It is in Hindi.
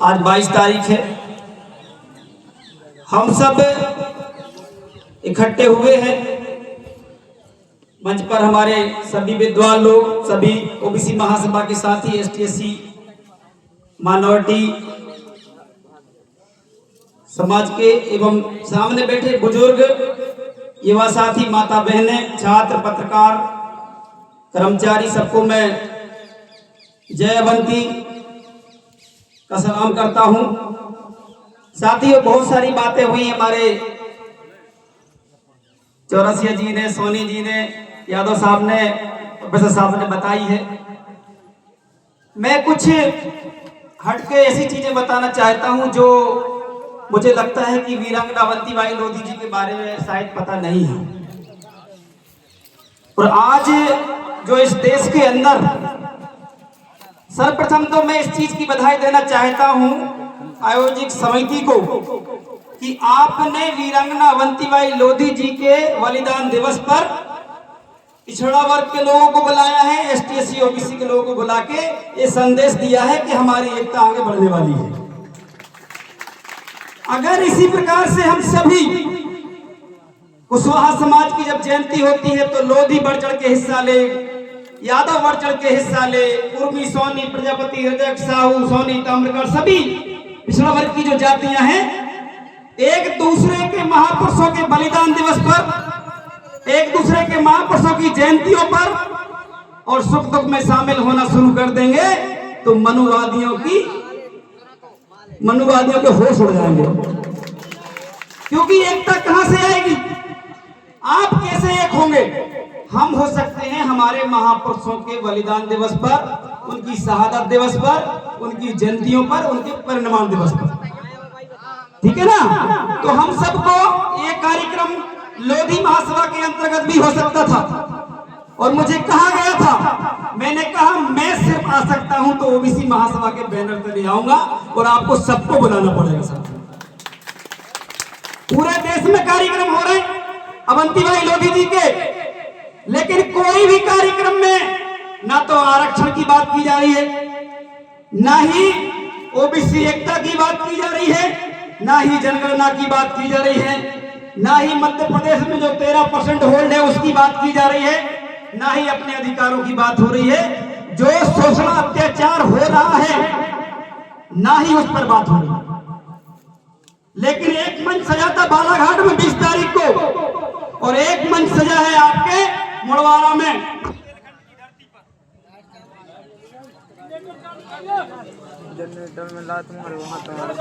आज 22 तारीख है। हम सब इकट्ठे हुए हैं मंच पर, हमारे सभी विद्वान लोग, सभी ओबीसी महासभा के साथी, एसटी/एससी माइनॉरिटी समाज के एवं सामने बैठे बुजुर्ग, युवा साथी, माता बहनें, छात्र, पत्रकार, कर्मचारी, सबको मैं जय अवंती का सलाम करता हूं। साथियों, बहुत सारी बातें हुई हमारे चौरसिया जी ने, सोनी जी ने, यादव साहब ने, प्रोफेसर साहब ने बताई है। मैं कुछ हटके ऐसी चीजें बताना चाहता हूं जो मुझे लगता है कि वीरांगना अवंतीबाई लोधी जी के बारे में शायद पता नहीं है। और आज जो इस देश के अंदर, सर्वप्रथम तो मैं इस चीज की बधाई देना चाहता हूं आयोजक समिति को कि आपने वीरांगना अवंतीबाई लोधी जी के बलिदान दिवस पर पिछड़ा वर्ग के लोगों को बुलाया है, एसटी/एससी ओबीसी के लोगों को बुला के ये संदेश दिया है कि हमारी एकता आगे बढ़ने वाली है। अगर इसी प्रकार से हम सभी, कुशवाहा समाज की जब जयंती होती है तो लोधी बढ़ चढ़ के हिस्सा ले, यादव बढ़ चढ़ के हिस्सा ले, उर्मी, सोनी, प्रजापति, रजक, साहू, सोनी, ताम्रकर, सभी पिछड़ा वर्ग की जो जातियां हैं, एक दूसरे के महापुरुषों के बलिदान दिवस पर, एक दूसरे के महापुरुषों की जयंतियों पर और सुख दुख में शामिल होना शुरू कर देंगे तो मनुवादियों के होश उड़ जाएंगे। क्योंकि एकता कहां से आएगी? आप कैसे एक होंगे? हम हो सकते हैं हमारे महापुरुषों के बलिदान दिवस पर, उनकी शहादत दिवस पर, उनकी जयंतियों पर, उनके परिनिर्वाण दिवस पर, ठीक है ना? तो हम सबको ये कार्यक्रम लोधी महासभा के अंतर्गत भी हो सकता था और मुझे कहा गया था, मैंने कहा मैं सिर्फ आ सकता हूं तो ओबीसी महासभा के बैनर पर ले आऊंगा और आपको सबको बुलाना पड़ेगा। सब पूरे देश में कार्यक्रम हो रहे अवंतीबाई लोधी जी के, लेकिन कोई भी कार्यक्रम में ना तो आरक्षण की बात की जा रही है, ना ही ओबीसी एकता की बात की जा रही है, ना ही जनगणना की बात की जा रही है, ना ही मध्य प्रदेश में जो 13% होल्ड है उसकी बात की जा रही है, ना ही अपने अधिकारों की बात हो रही है। जो शोषण अत्याचार हो रहा है ना ही उस पर बात हो रही है। लेकिन एक मंच सजा था बालाघाट में 20 तारीख को और एक मंच सजा है आपके मुड़वाड़ा में। जनरेटर में लात मारो वहां तुम्हारा